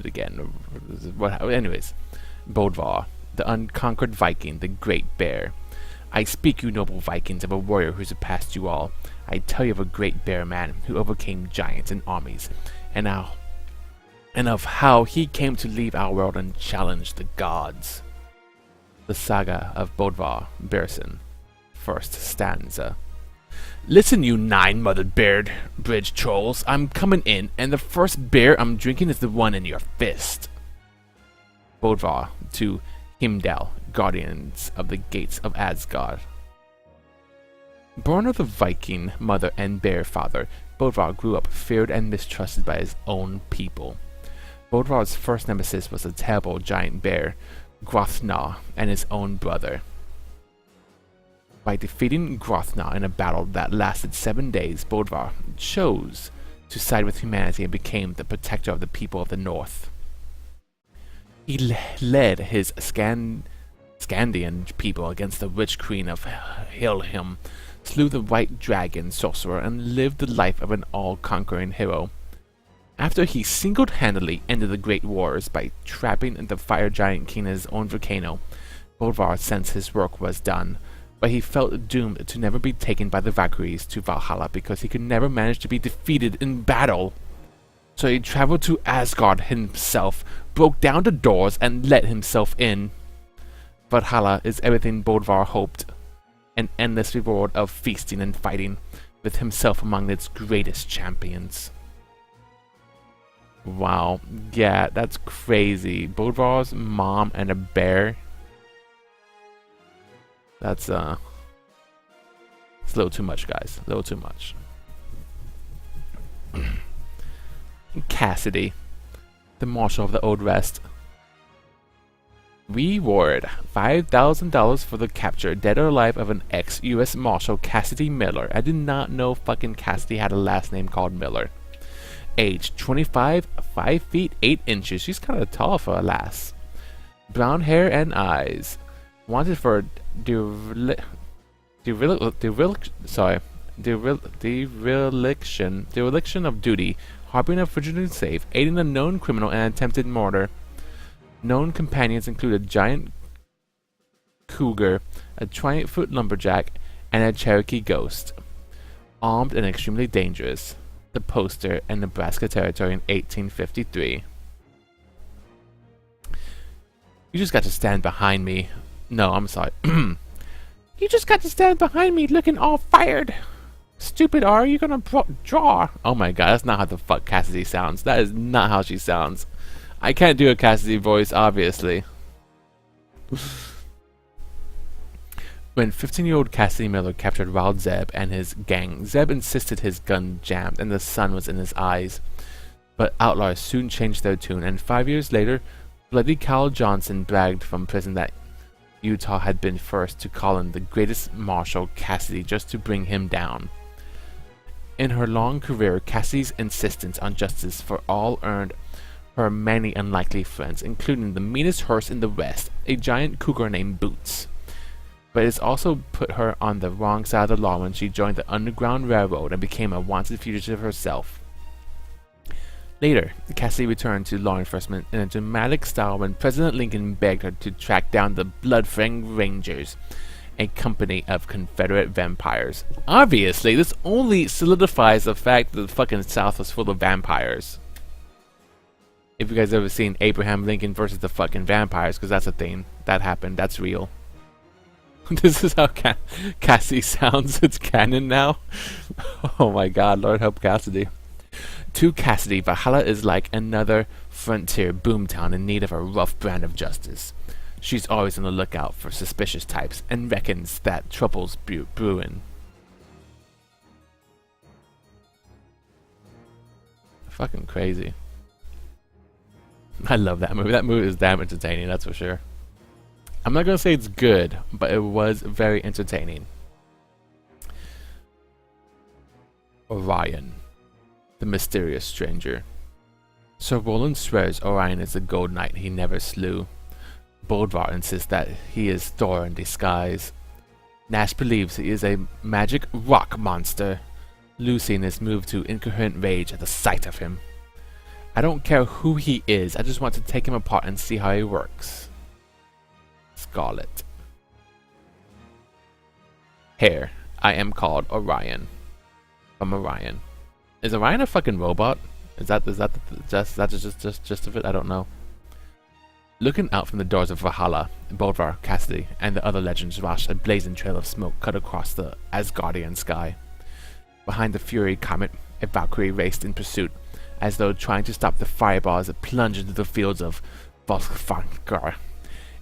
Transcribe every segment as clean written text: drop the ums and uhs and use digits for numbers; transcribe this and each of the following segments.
stupid again. Anyways, Bodvar, the unconquered Viking, the Great Bear. I speak, you noble Vikings, of a warrior who surpassed you all. I tell you of a great bear man who overcame giants and armies, and of how he came to leave our world and challenge the gods. The Saga of Bodvar Bersen. First stanza. Listen, you nine-mothered bridge trolls, I'm coming in, and the first beer I'm drinking is the one in your fist. Bodvar to Heimdall, guardians of the gates of Asgard. Born of the Viking mother and bear father, Bodvar grew up feared and mistrusted by his own people. Bodvar's first nemesis was a terrible giant bear, Grothnaa, and his own brother. By defeating Grothnaa in a battle that lasted 7 days, Bodvar chose to side with humanity and became the protector of the people of the North. He led his Scandian people against the witch queen of Helheim, slew the white dragon sorcerer, and lived the life of an all-conquering hero. After he single-handedly ended the Great Wars by trapping the fire giant king in his own volcano, Bodvar sensed his work was done, but he felt doomed to never be taken by the Valkyries to Brawlhalla because he could never manage to be defeated in battle. So he traveled to Asgard himself, broke down the doors, and let himself in. Valhalla is everything Bodvar hoped, an endless reward of feasting and fighting, with himself among its greatest champions. Wow, yeah, that's crazy. Bodvar's mom and a bear. That's it's a little too much, guys. A little too much. Cassidy, the Marshal of the Old West. Reward $5,000 for the capture, dead or alive, of an ex-U.S. Marshal, Cassidy Miller. I did not know fucking Cassidy had a last name called Miller. Age 25, 5 feet 8 inches. She's kind of tall for a lass. Brown hair and eyes. Wanted for dereliction of duty, harboring a fugitive safe, aiding a known criminal, and attempted murder. Known companions include a giant cougar, a 20-foot lumberjack, and a Cherokee ghost. Armed and extremely dangerous. The poster in Nebraska Territory in 1853. You just got to stand behind me. No, I'm sorry. You just got to stand behind me looking all fired. Stupid, are you gonna draw? Oh my god, that's not how the fuck Cassidy sounds. That is not how she sounds. I can't do a Cassidy voice, obviously. When 15-year-old Cassidy Miller captured Wild Zeb and his gang, Zeb insisted his gun jammed and the sun was in his eyes. But outlaws soon changed their tune, and 5 years later, Bloody Cal Johnson bragged from prison that Utah had been first to call in the greatest marshal, Cassidy, just to bring him down. In her long career, Cassidy's insistence on justice for all earned her many unlikely friends, including the meanest horse in the West, a giant cougar named Boots. But it's also put her on the wrong side of the law when she joined the Underground Railroad and became a wanted fugitive herself. Later, Cassidy returned to law enforcement in a dramatic style when President Lincoln begged her to track down the Bloodfang Rangers, a company of Confederate vampires. Obviously, this only solidifies the fact that the fucking South was full of vampires. If you guys ever seen Abraham Lincoln versus the fucking vampires, because that's a thing. That happened. That's real. This is how Cassidy sounds. It's canon now. Oh my god, Lord help Cassidy. To Cassidy, Valhalla is like another frontier boomtown in need of a rough brand of justice. She's always on the lookout for suspicious types and reckons that trouble's brewing. Fucking crazy. I love that movie. That movie is damn entertaining, that's for sure. I'm not gonna say it's good, but it was very entertaining. Orion, the mysterious stranger. Sir Roland swears Orion is the gold knight he never slew. Bodvar insists that he is Thor in disguise. Nash believes he is a magic rock monster. Lucien is moved to incoherent rage at the sight of him. I don't care who he is, I just want to take him apart and see how he works. Scarlet. Here, I am called Orion. From Orion. Is Orion a fucking robot? Is that just of it? I don't know. Looking out from the doors of Brawlhalla, Bolvar, Cassidy, and the other legends watched a blazing trail of smoke cut across the Asgardian sky. Behind the Fury Comet, a Valkyrie raced in pursuit, as though trying to stop the fireballs that plunged into the fields of Volskvangar.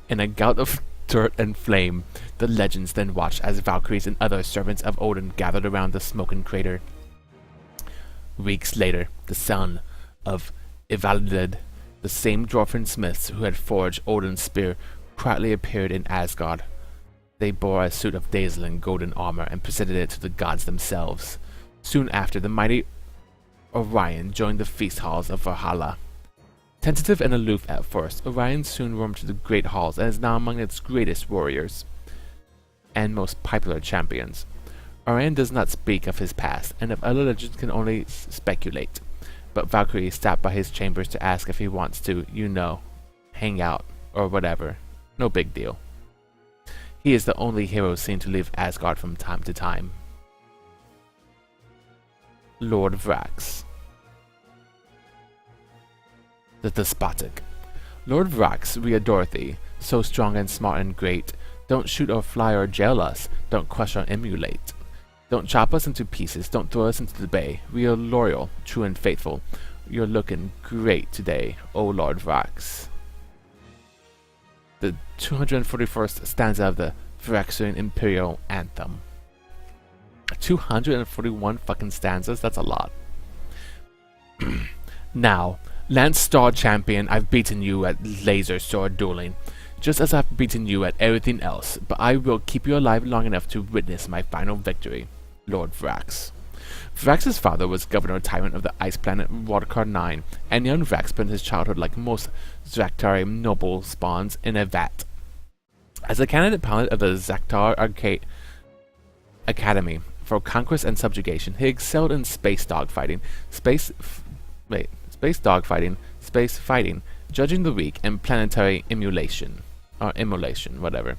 In a gout of dirt and flame, the legends then watched as Valkyries and other servants of Odin gathered around the smoking crater. Weeks later, the son of Ivalid, the same dwarfen smiths who had forged Odin's spear, quietly appeared in Asgard. They bore a suit of dazzling golden armor and presented it to the gods themselves. Soon after, the mighty Orion joined the feast halls of Brawlhalla. Tentative and aloof at first, Orion soon roamed to the great halls and is now among its greatest warriors and most popular champions. Orion does not speak of his past, and of other legends can only speculate, but Valkyrie stopped by his chambers to ask if he wants to, hang out, or whatever. No big deal. He is the only hero seen to leave Asgard from time to time. Lord Vrax. The Despotic. Lord Vrax, we adore thee, so strong and smart and great. Don't shoot or fly or jail us, don't crush or emulate. Don't chop us into pieces, don't throw us into the bay. We are loyal, true and faithful. You're looking great today, O Lord Vrax. The 241st stanza of the Vraxian Imperial Anthem. 241 fucking stanzas? That's a lot. Now, Lance Star Champion, I've beaten you at laser sword dueling, just as I've beaten you at everything else, but I will keep you alive long enough to witness my final victory. Lord Vrax. Vrax's father was Governor Tyrant of the ice planet Watercar 9, and young Vrax spent his childhood like most Zaktari noble spawns in a vat. As a candidate pilot of the Zaktar Academy for conquest and subjugation, he excelled in space dogfighting, space fighting, judging the weak, and planetary emulation, whatever.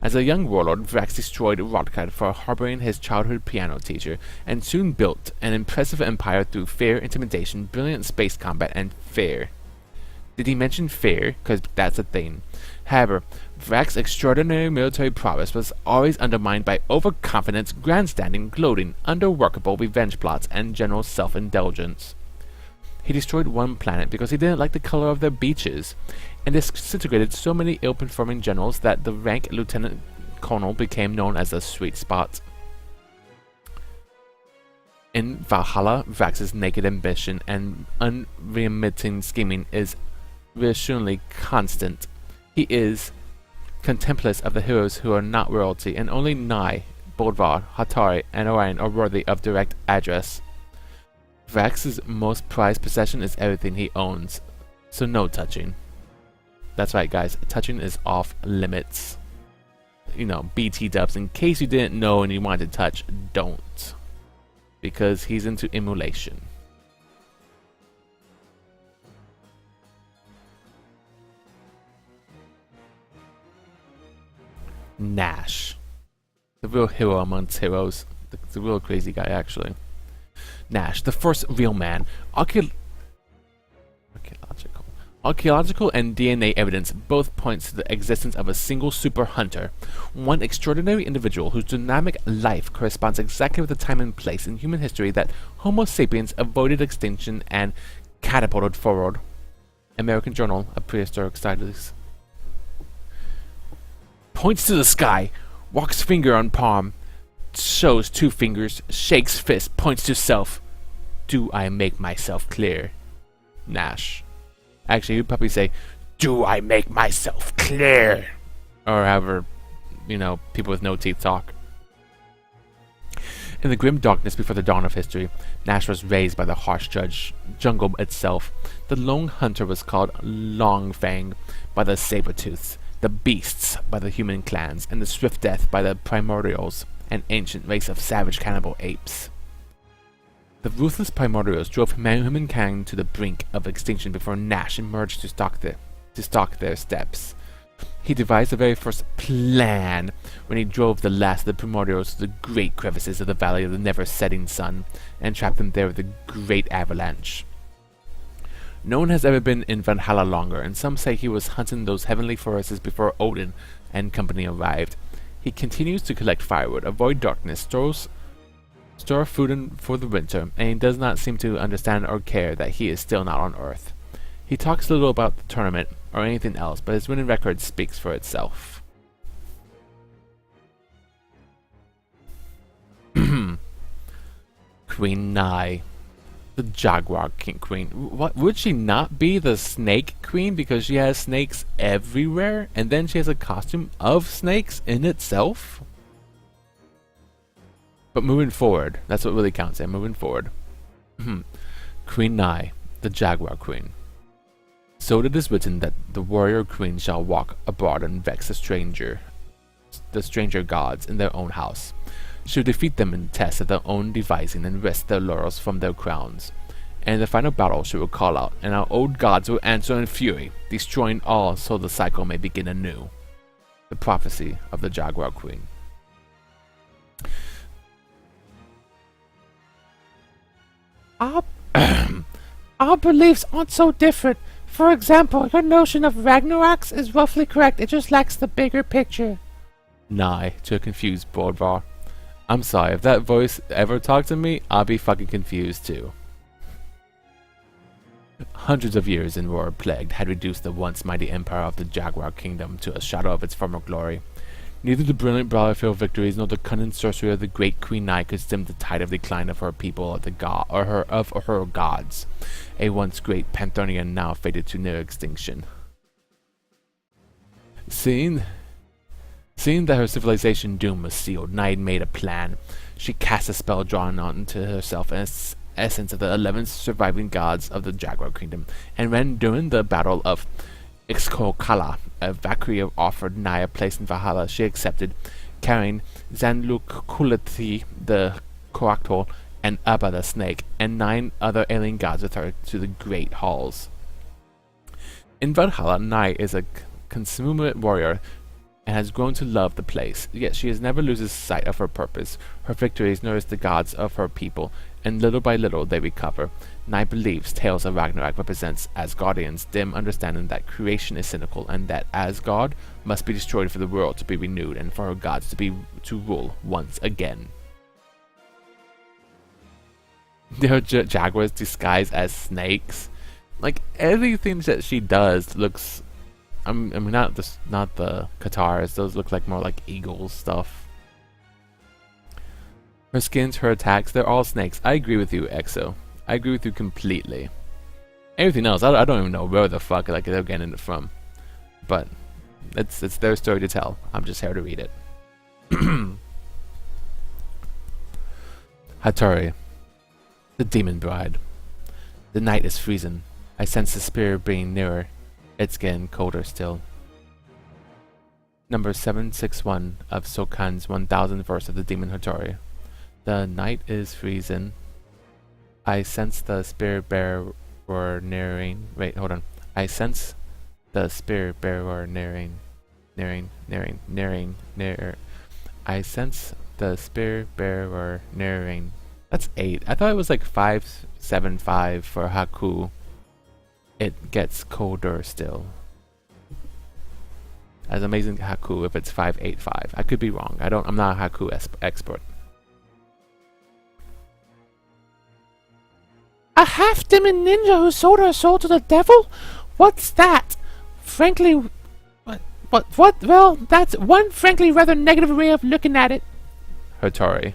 As a young warlord, Vrax destroyed Rodkad for harboring his childhood piano teacher, and soon built an impressive empire through fear, intimidation, brilliant space combat, and fear. Did he mention fear? Because that's a thing. However, Vrax's extraordinary military prowess was always undermined by overconfidence, grandstanding, gloating, underworkable revenge plots, and general self-indulgence. He destroyed one planet because he didn't like the color of their beaches, and disintegrated so many ill-performing generals that the rank lieutenant colonel became known as the sweet spot. In Brawlhalla, Vrax's naked ambition and unremitting scheming is reassuringly constant. He is contemplous of the heroes who are not royalty, and only Nai, Bolvar, Hitori, and Orion are worthy of direct address. Vrax's most prized possession is everything he owns, so no touching. That's right, guys, touching is off limits. BT dubs, in case you didn't know and you wanted to touch, don't. Because he's into emulation. Nash. The real hero amongst heroes. The real crazy guy, actually. Nash, the first real man. Archaeological and DNA evidence both points to the existence of a single super hunter, one extraordinary individual whose dynamic life corresponds exactly with the time and place in human history that Homo sapiens avoided extinction and catapulted forward. American Journal of Prehistoric Studies. Points to the sky, walks finger on palm, shows two fingers, shakes fist, points to self. Do I make myself clear? Nash. Actually, you'd probably say, do I make myself clear? Or however, people with no teeth talk. In the grim darkness before the dawn of history, Nash was raised by the harsh jungle itself. The lone hunter was called Longfang by the saber-tooths, the beasts by the human clans, and the swift death by the primordials, an ancient race of savage cannibal apes. The ruthless primordials drove humankind to the brink of extinction before Nash emerged to stalk their steps. He devised the very first plan when he drove the last of the primordials to the great crevices of the Valley of the Never-Setting Sun and trapped them there with a great avalanche. No one has ever been in Valhalla longer, and some say he was hunting those heavenly forests before Odin and company arrived. He continues to collect firewood, avoid darkness, store food for the winter, and he does not seem to understand or care that he is still not on Earth. He talks little about the tournament or anything else, but his winning record speaks for itself. Queen Nai, the Jaguar Queen. What would she not be the Snake Queen because she has snakes everywhere, and then she has a costume of snakes in itself? But moving forward, that's what really counts. And moving forward, Queen Nai, the Jaguar Queen. So it is written that the warrior queen shall walk abroad and vex the stranger gods in their own house. She will defeat them in tests of their own devising and wrest their laurels from their crowns. And in the final battle she will call out, and our old gods will answer in fury, destroying all so the cycle may begin anew. The prophecy of the Jaguar Queen. Our beliefs aren't so different. For example, your notion of Ragnaroks is roughly correct, it just lacks the bigger picture. Nigh to a confused Bordvar. I'm sorry, if that voice ever talked to me, I'll be fucking confused too. Hundreds of years in war plagued had reduced the once mighty empire of the Jaguar Kingdom to a shadow of its former glory. Neither the brilliant battlefield victories nor the cunning sorcery of the great Queen Nai could stem the tide of decline of her people of her gods, a once great pantheon now faded to near extinction. Seeing that her civilization doom was sealed, Nai made a plan. She cast a spell drawn onto herself as essence of the 11 surviving gods of the Jaguar Kingdom, and when during the battle of Ixcocala, a Valkyrie offered Nai a place in Valhalla, she accepted, carrying Zanlukulati the Coactol and Abba the Snake, and 9 other alien gods with her to the great halls. In Brawlhalla, Nai is a consummate warrior and has grown to love the place, yet she has never loses sight of her purpose. Her victories nourish the gods of her people, and little by little they recover. Nai believes Tales of Ragnarok represents Asgardians' dim understanding that creation is cynical, and that Asgard must be destroyed for the world to be renewed, and for her gods to rule once again. There are jaguars disguised as snakes. Like, everything that she does looks... I mean, not the Katars. Those look like more like eagles stuff. Her skins, her attacks, they're all snakes. I agree with you, Exo. I agree with you completely. Everything else, I don't even know where the fuck like they're getting it from. But it's their story to tell. I'm just here to read it. Hitori, the demon bride. The night is freezing. I sense the spirit being nearer. It's getting colder still. Number 761 of Sokan's 1000th verse of the Demon Hitori. The night is freezing. I sense the spirit bearer nearing. Wait, hold on. I sense the spirit bearer nearing. I sense the spirit bearer nearing. That's 8. I thought it was like 575 for Haku. It gets colder still. As amazing Haku if it's 585. I could be wrong. I'm not a Haku expert. A half-demon ninja who sold her soul to the devil? What's that? Frankly, what? Well, that's one frankly rather negative way of looking at it. Hitori.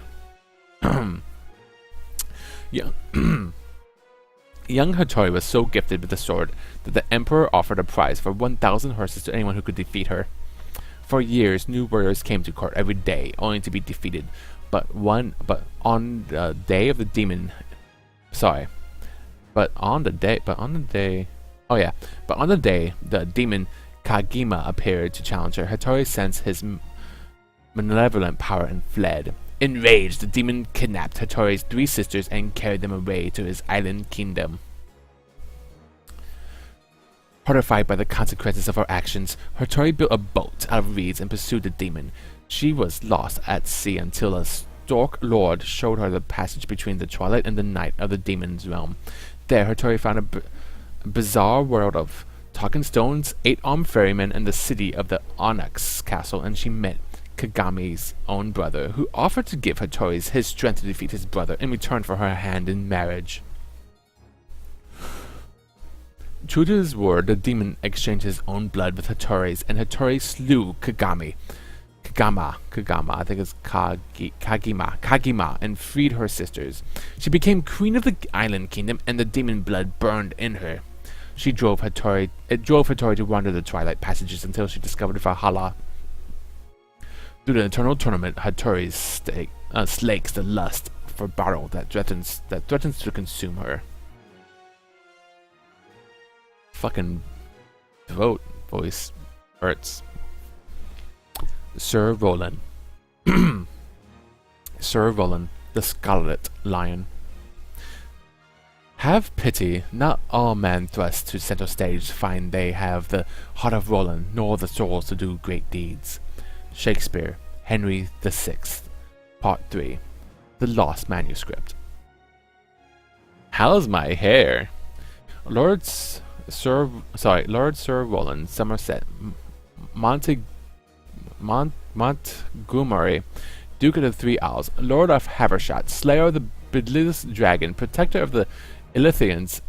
Young Hitori was so gifted with the sword that the Emperor offered a prize for 1,000 horses to anyone who could defeat her. For years, new warriors came to court every day, only to be defeated. But on the day, the demon Kagima appeared to challenge her. Hitori sensed his malevolent power and fled. Enraged, the demon kidnapped Hitori's 3 sisters and carried them away to his island kingdom. Horrified by the consequences of her actions, Hitori built a boat out of reeds and pursued the demon. She was lost at sea until a stork lord showed her the passage between the twilight and the night of the demon's realm. There, Hitori found a bizarre world of talking stones, 8-armed ferrymen, and the city of the Onyx Castle, and she met Kagami's own brother, who offered to give Hitori his strength to defeat his brother in return for her hand in marriage. True to his word, the demon exchanged his own blood with Hitori's, and Hitori slew Kagama, I think it's Kagima, and freed her sisters. She became queen of the island kingdom, and the demon blood burned in her. It drove Hitori to wander the twilight passages until she discovered Brawlhalla. Through the eternal tournament, Hitori slakes the lust for battle that threatens to consume her. Fucking throat voice hurts. Sir Roland. Sir Roland, the Scarlet Lion. Have pity, not all men thrust to center stage find they have the heart of Roland, nor the souls to do great deeds. Shakespeare, Henry VI, Part 3, The Lost Manuscript. How's my hair? Lord Sir Roland, Somerset, Montgomery, Duke of the 3 Isles, Lord of Havershot, Slayer of the Bedless Dragon, Protector of the Ilithians,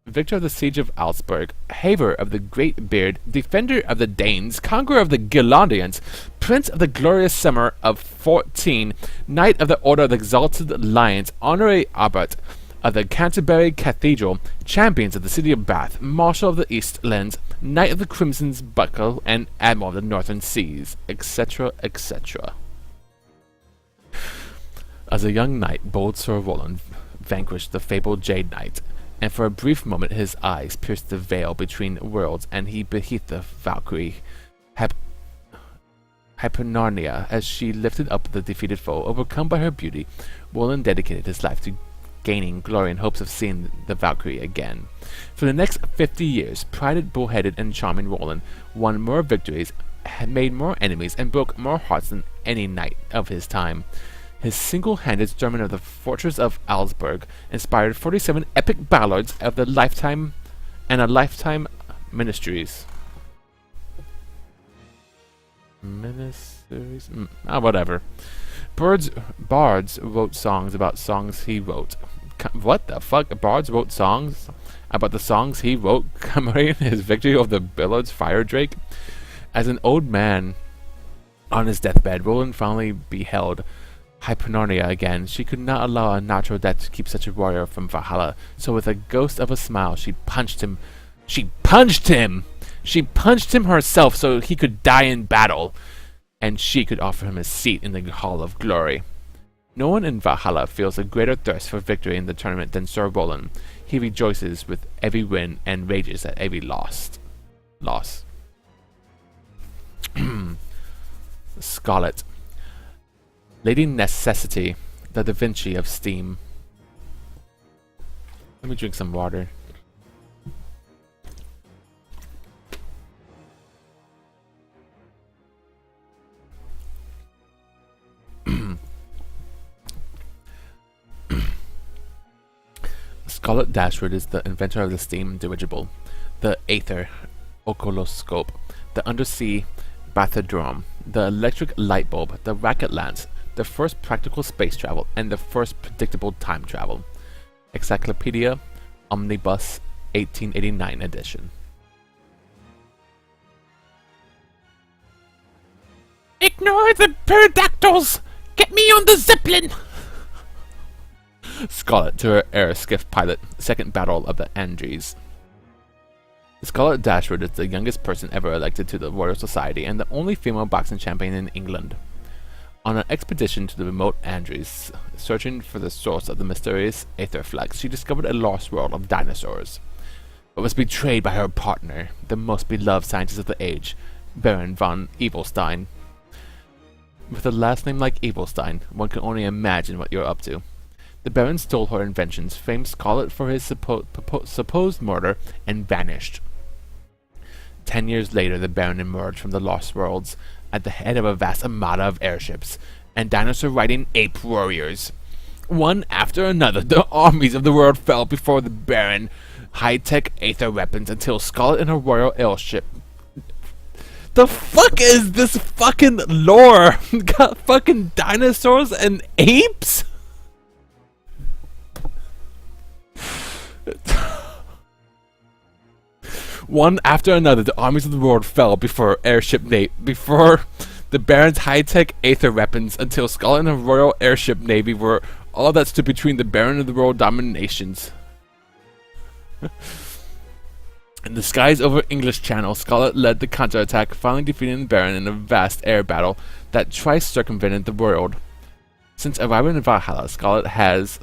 Victor of the Siege of Augsburg, Haver of the Great Beard, Defender of the Danes, Conqueror of the Girondians, Prince of the Glorious Summer of 14, Knight of the Order of the Exalted Lions, Honorary Abbot of the Canterbury Cathedral, Champions of the City of Bath, Marshal of the East Lands, Knight of the Crimson's Buckle, and Admiral of the Northern Seas, etc., etc. As a young knight, bold Sir Roland vanquished the fabled Jade Knight, and for a brief moment his eyes pierced the veil between worlds, and he beheld the Valkyrie Hypernarnia as she lifted up the defeated foe. Overcome by her beauty, Roland dedicated his life to gaining glory in hopes of seeing the Valkyrie again. For the next 50 years, prided, bullheaded, and charming Roland won more victories, had made more enemies, and broke more hearts than any knight of his time. His single-handed storming of the fortress of Augsburg inspired 47 epic ballads of the lifetime ministries. Whatever. Bards wrote songs about songs he wrote. What the fuck? Bards wrote songs about the songs he wrote commemorating his victory over the Billows Fire Drake? As an old man on his deathbed, Roland finally beheld Hypernarnia again. She could not allow a natural death to keep such a warrior from Brawlhalla, so with a ghost of a smile she punched him. She punched him herself so he could die in battle, and she could offer him a seat in the Hall of Glory. No one in Brawlhalla feels a greater thirst for victory in the tournament than Sir Roland. He rejoices with every win and rages at every loss. Scarlet. Lady Necessity, the Da Vinci of Steam. Let me drink some water. Scarlet Dashwood is the inventor of the steam dirigible, the Aether Oculoscope, the undersea bathydrome, the electric light bulb, the rocket lance, the first practical space travel, and the first predictable time travel. Encyclopedia Omnibus 1889 edition. Ignore the pterodactyls! Get me on the Zeppelin! Scarlet to her air skiff pilot, Second Battle of the Andes. Scarlet Dashwood is the youngest person ever elected to the Royal Society and the only female boxing champion in England. On an expedition to the remote Andes, searching for the source of the mysterious aether flux, she discovered a lost world of dinosaurs, but was betrayed by her partner, the most beloved scientist of the age, Baron von Evelstein. With a last name like Stein, one can only imagine what you're up to. The Baron stole her inventions, framed Scarlet for his supposed murder, and vanished. 10 years later, the Baron emerged from the Lost Worlds at the head of a vast armada of airships and dinosaur-riding ape warriors. One after another, the armies of the world fell before the Baron high-tech aether weapons until Scarlet and her royal airship. The fuck is this fucking lore? Got fucking dinosaurs and apes? One after another, the armies of the world fell before before the Baron's high-tech aether weapons until Scarlet and her royal airship navy were all that stood between the Baron and the world dominations. In the skies over English Channel, Scarlet led the counterattack, finally defeating the Baron in a vast air battle that twice circumvented the world. Since arriving in Brawlhalla, Scarlet has...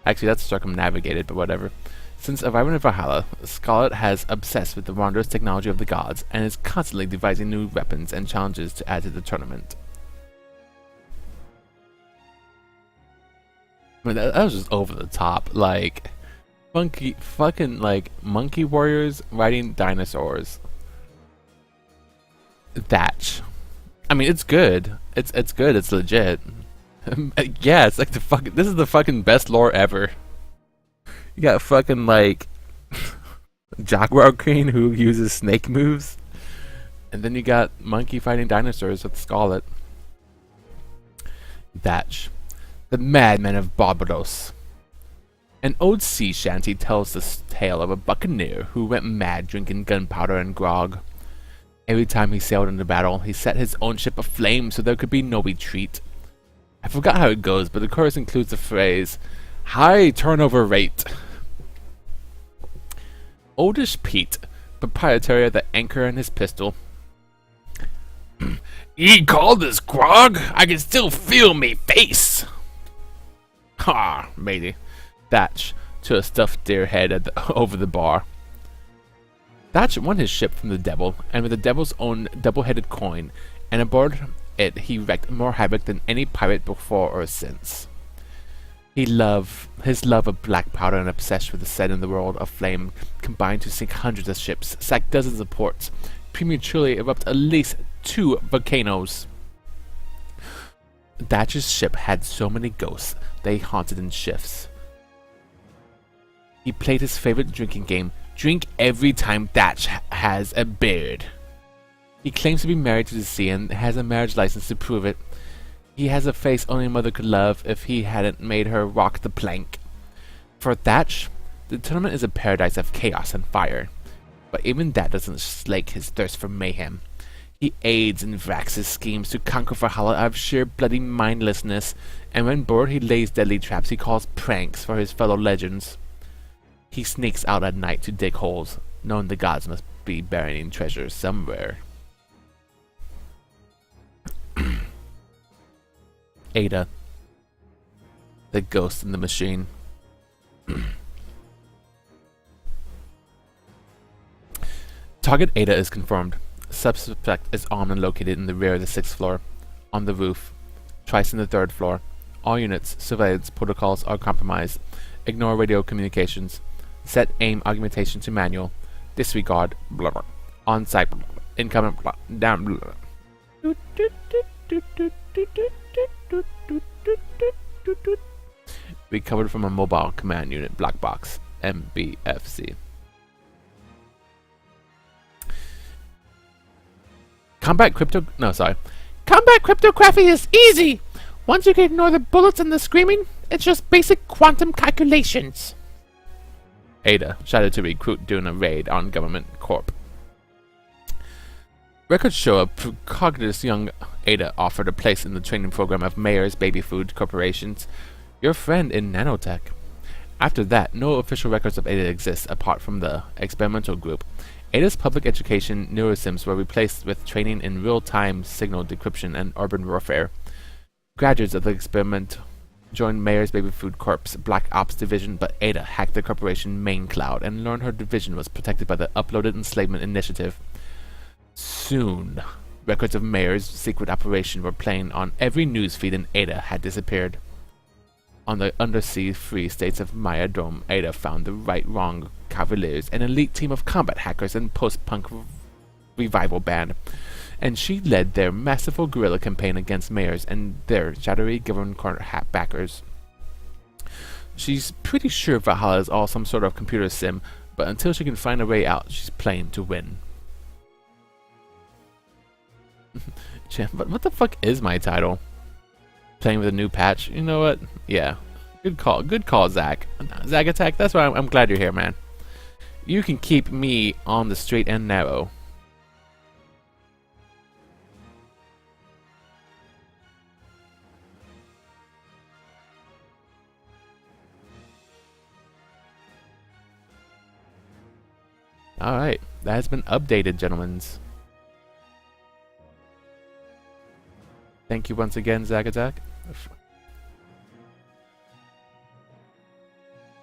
Actually, that's circumnavigated, but whatever. Since arriving in Brawlhalla, Scarlet has obsessed with the wondrous technology of the gods, and is constantly devising new weapons and challenges to add to the tournament. I mean, that was just over the top. Like... monkey warriors riding dinosaurs. Thatch. I mean, it's good. It's good. It's legit. Yeah, it's like this is the fucking best lore ever. You got fucking like Jaguar Queen who uses snake moves, and then you got monkey fighting dinosaurs with Scarlet. Thatch. The Madman of Barbados. An old sea shanty tells the tale of a buccaneer who went mad drinking gunpowder and grog. Every time he sailed into battle, he set his own ship aflame so there could be no retreat. I forgot how it goes, but the chorus includes the phrase, "High turnover rate." Oldish Pete, proprietary of the Anchor and his pistol. "Ye call this grog? I can still feel me face." Ha, matey. Thatch to a stuffed deer head over the bar. Thatch won his ship from the devil, and with the devil's own double-headed coin, and aboard it he wreaked more havoc than any pirate before or since. His love of black powder and obsession with the setting the world aflame combined to sink hundreds of ships, sack dozens of ports, prematurely erupt at least 2 volcanoes. Thatch's ship had so many ghosts they haunted in shifts. He played his favorite drinking game, drink every time Thatch has a beard. He claims to be married to the sea and has a marriage license to prove it. He has a face only a mother could love if he hadn't made her rock the plank. For Thatch, the tournament is a paradise of chaos and fire. But even that doesn't slake his thirst for mayhem. He aids and racks his schemes to conquer Brawlhalla out of sheer bloody mindlessness, and when bored he lays deadly traps he calls pranks for his fellow legends. He sneaks out at night to dig holes, knowing the gods must be burying treasure somewhere. Ada. The ghost in the machine. Target Ada is confirmed. Suspect is armed and located in the rear of the 6th floor. On the roof. Twice in the 3rd floor. All units, surveillance protocols are compromised. Ignore radio communications. Set aim augmentation to manual. Disregard. Blah, blah. On site. Blah, blah. Incoming. Blah, down. Blah. Recovered from a mobile command unit black box. MBFC. Combat cryptography is easy! Once you can ignore the bullets and the screaming, it's just basic quantum calculations. Ada, shouted to recruit during a raid on Government Corp. Records show a precocious young Ada offered a place in the training program of Mayer's Baby Food Corporations, your friend in nanotech. After that, no official records of Ada exist apart from the experimental group. Ada's public education neurosims were replaced with training in real-time signal decryption and urban warfare. Graduates of the experiment joined Mayer's Baby Food Corp's Black Ops division, but Ada hacked the corporation main cloud and learned her division was protected by the Uploaded Enslavement Initiative. Soon, Records of Mayor's secret operation were playing on every newsfeed, and Ada had disappeared. On the undersea free states of Maya Dome, Ada found the Right-Wrong Cavaliers, an elite team of combat hackers and post-punk revival band, and she led their masterful guerrilla campaign against mayors and their shadowy government backers. She's pretty sure Brawlhalla is all some sort of computer sim, but until she can find a way out, she's playing to win. But what the fuck is my title? Playing with a new patch? You know what? Yeah. Good call, Zach. Zach Attack, that's why I'm glad you're here, man. You can keep me on the straight and narrow. Alright, that has been updated, gentlemen. Thank you once again, Zach Attack.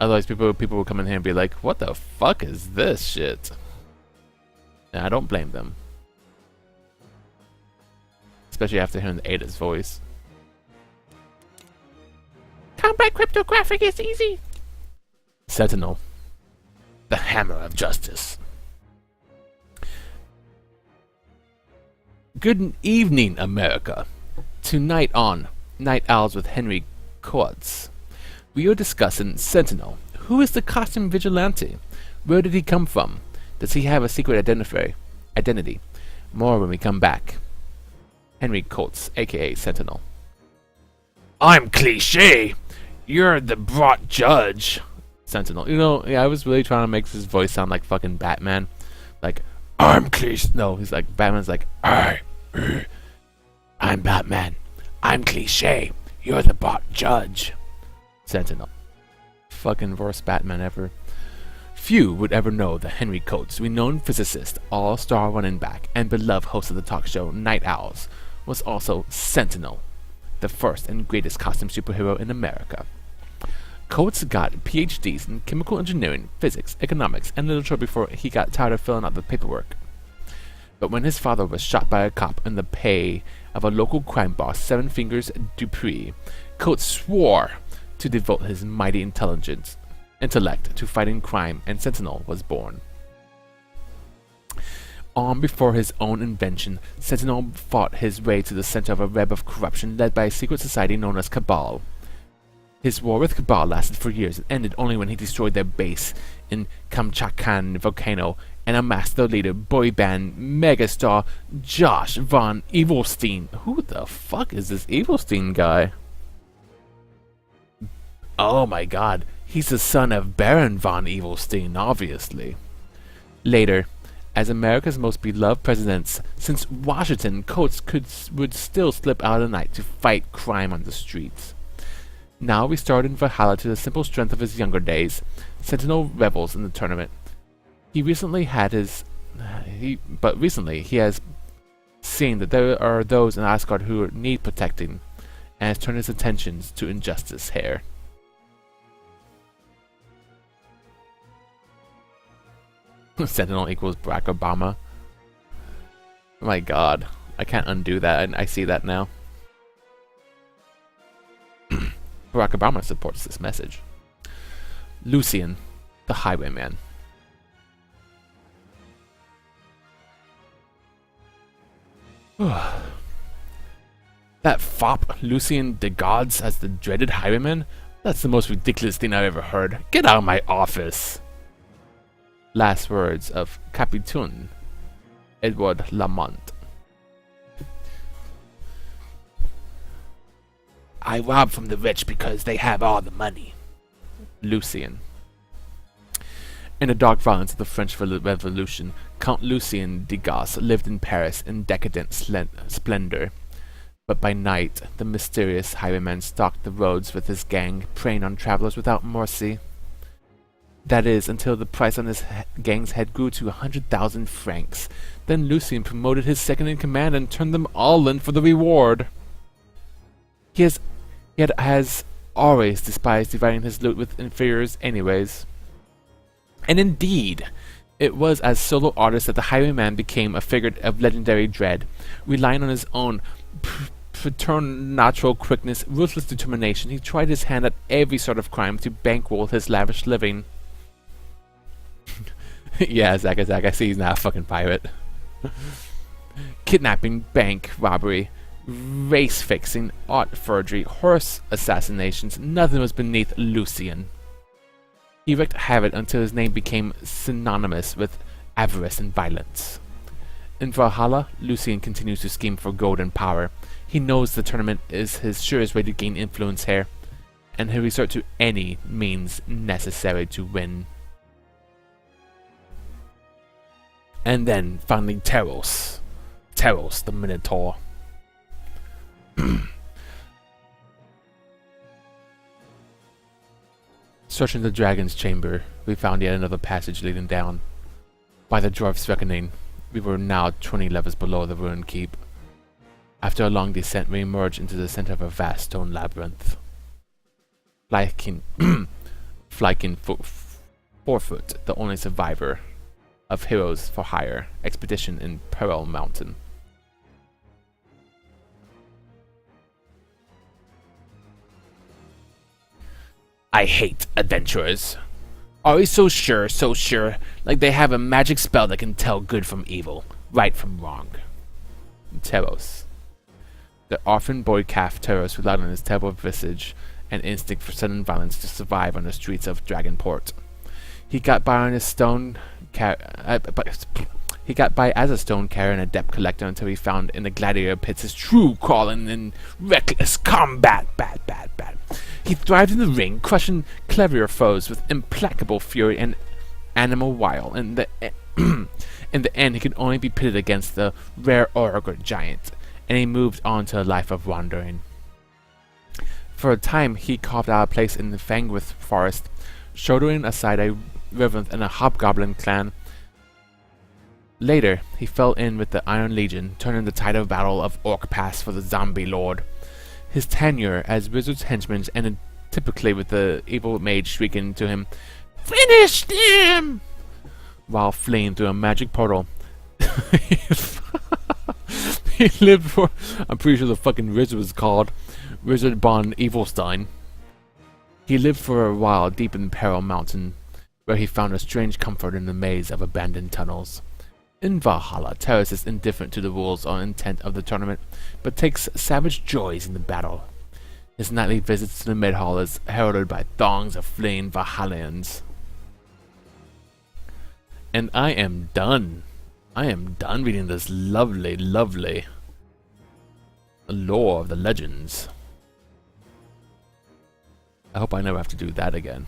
Otherwise, people will come in here and be like, "What the fuck is this shit?" And I don't blame them, especially after hearing Ada's voice. Combat cryptographic is easy. Sentinel, the hammer of justice. Good evening, America. Tonight on Night Owls with Henry Coates, we are discussing Sentinel. Who is the costume vigilante? Where did he come from? Does he have a secret identity? More when we come back. Henry Coates, aka Sentinel. I'm cliche. You're the brought judge. Sentinel. You know, yeah, I was really trying to make his voice sound like fucking Batman. Like, I'm cliche. No, he's like, Batman's like, I'm Batman. I'm cliche. You're the bot judge. Sentinel. Fucking worst Batman ever. Few would ever know that Henry Coates, renowned physicist, all-star running back, and beloved host of the talk show Night Owls, was also Sentinel, the first and greatest costume superhero in America. Coates got PhDs in chemical engineering, physics, economics, and literature before he got tired of filling out the paperwork. But when his father was shot by a cop in the pay of a local crime boss, Seven Fingers Dupree, Coates swore to devote his mighty intellect to fighting crime, and Sentinel was born. On before his own invention, Sentinel fought his way to the center of a web of corruption led by a secret society known as Cabal. His war with Cabal lasted for years and ended only when he destroyed their base in Kamchakan volcano and amassed their leader, boy band megastar Josh von Evilstein. Who the fuck is this Evilstein guy? Oh my god, he's the son of Baron von Evilstein, obviously. Later, as America's most beloved president since Washington, Coates would still slip out of the night to fight crime on the streets. Now restored in Brawlhalla to the simple strength of his younger days, Sentinel revels in the tournament. Recently he has seen that there are those in Asgard who need protecting, and has turned his attentions to injustice here. Sentinel equals Barack Obama. Oh my god, I can't undo that. I see that now. Barack Obama supports this message. Lucien, the Highwayman. That fop, Lucien de Gods, as the dreaded Highwayman? That's the most ridiculous thing I've ever heard. Get out of my office! Last words of Capitaine Edward Lamont. I rob from the rich because they have all the money. Lucien. In the dark violence of the French Revolution, Count Lucien de Gosse lived in Paris in decadent splendor. But by night, the mysterious highwayman stalked the roads with his gang, preying on travelers without mercy. That is, until the price on his gang's head grew to 100,000 francs. Then Lucien promoted his second-in-command and turned them all in for the reward. He has always despised dividing his loot with inferiors anyways. And indeed, It was as solo artist that the Highwayman became a figure of legendary dread, relying on his own preternatural quickness, ruthless determination. He tried his hand at every sort of crime to bankroll his lavish living. Yeah, Zach, I see he's not a fucking pirate. Kidnapping, bank robbery, race fixing, art forgery, horse assassinations, nothing was beneath Lucian. He wreaked havoc until his name became synonymous with avarice and violence. In Brawlhalla, Lucian continues to scheme for gold and power. He knows the tournament is his surest way to gain influence here, and he'll resort to any means necessary to win. And then, finally, Teros. Teros, the Minotaur. Searching the dragon's chamber, we found yet another passage leading down. By the dwarf's reckoning, we were now 20 levels below the ruined keep. After a long descent, we emerged into the center of a vast stone labyrinth. Flykin Forefoot, the only survivor of Heroes for Hire expedition in Pearl Mountain. I hate adventurers. Always so sure, like they have a magic spell that can tell good from evil, right from wrong. Teros. The orphan boy calf Teros relied on his terrible visage and instinct for sudden violence to survive on the streets of Dragonport. He got by on his stone he got by as a stone carrier and adept collector until he found in the gladiator pits his true calling in reckless combat. He thrived in the ring, crushing cleverer foes with implacable fury and animal wile. In the end, he could only be pitted against the rare ogre giant, and he moved on to a life of wandering. For a time, he carved out a place in the Fangwith forest, shouldering aside a reverend and a hobgoblin clan. Later, he fell in with the Iron Legion, turning the tide of battle of Orc Pass for the Zombie Lord. His tenure as Wizard's henchman ended typically with the evil mage shrieking to him, "Finish him!" while fleeing through a magic portal. He lived for, I'm pretty sure the fucking wizard was called Wizard Bon Evilstein. He lived for a while deep in Peril Mountain, where he found a strange comfort in the maze of abandoned tunnels. In Brawlhalla, Teros is indifferent to the rules or intent of the tournament, but takes savage joys in the battle. His nightly visits to the Mid-Hall is heralded by throngs of fleeing Valhallians. And I am done. I am done reading this lovely lore of the legends. I hope I never have to do that again.